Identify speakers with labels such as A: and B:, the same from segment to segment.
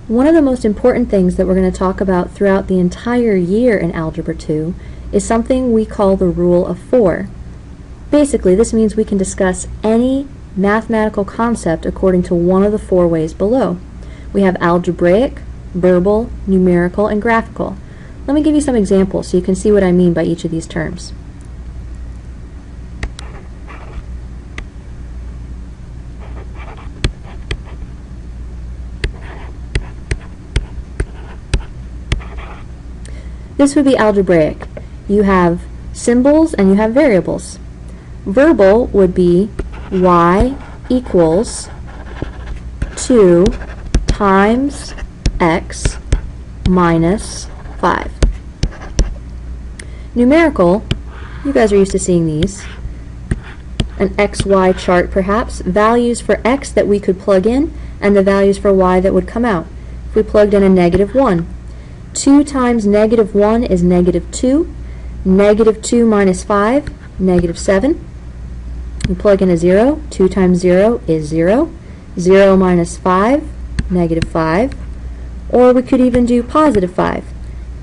A: One of the most important things that we're going to talk about throughout the entire year in Algebra 2 is something we call the rule of 4. Basically, this means we can discuss any mathematical concept according to one of the 4 ways below. We have algebraic, verbal, numerical, and graphical. Let me give you some examples so you can see what I mean by each of these terms. This would be algebraic. You have symbols and you have variables. Verbal would be y equals 2 times x minus 5. Numerical, you guys are used to seeing these. An XY chart perhaps, values for x that we could plug in and the values for y that would come out. If we plugged in a -1, 2 times -1 is -2. -2 minus 5, -7. We plug in a 0. 2 times 0 is 0. 0 minus 5, -5. Or we could even do +5.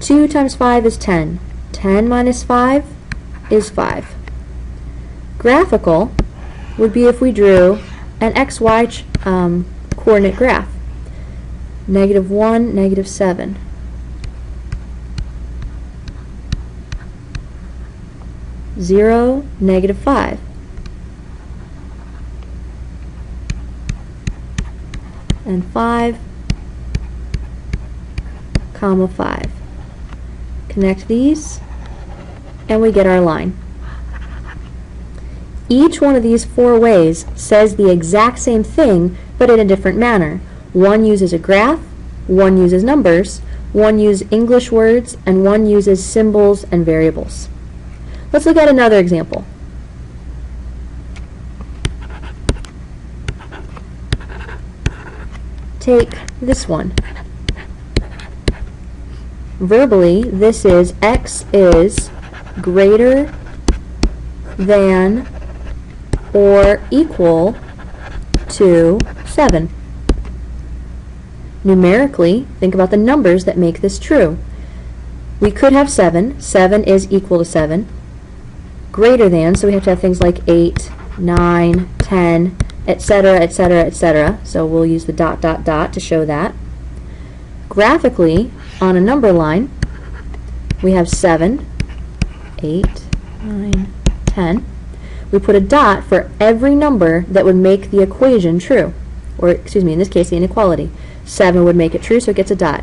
A: 2 times 5 is 10. 10 minus 5 is 5. Graphical would be if we drew an XY coordinate graph. -1, -7. 0, -5. And 5, 5. Connect these, and we get our line. Each one of these 4 ways says the exact same thing, but in a different manner. One uses a graph, one uses numbers, one uses English words, and one uses symbols and variables. Let's look at another example. Take this one. Verbally, this is x is greater than or equal to 7. Numerically, think about the numbers that make this true. We could have 7. 7 is equal to 7. Greater than, so we have to have things like 8, 9, 10, etc., etc., etc. So we'll use the ... to show that. Graphically, on a number line, we have 7, 8, 9, 10. We put a dot for every number that would make the equation true, or excuse me, in this case the inequality. 7 would make it true, so it gets a dot.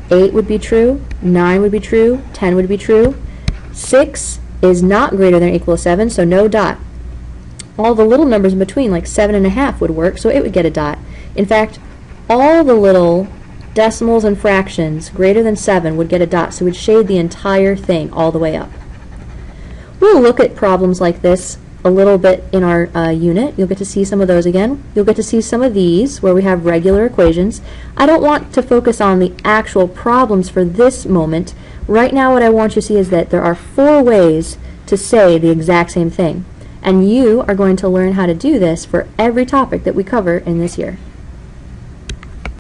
A: 8 would be true, 9 would be true, 10 would be true. 6 is not greater than or equal to 7, so no dot. All the little numbers in between, like 7.5, would work, so it would get a dot. In fact, all the little decimals and fractions greater than 7 would get a dot, so it would shade the entire thing all the way up. We'll look at problems like this a little bit in our unit. You'll get to see some of those again. You'll get to see some of these where we have regular equations. I don't want to focus on the actual problems for this moment. Right now what I want you to see is that there are 4 ways to say the exact same thing. And you are going to learn how to do this for every topic that we cover in this year.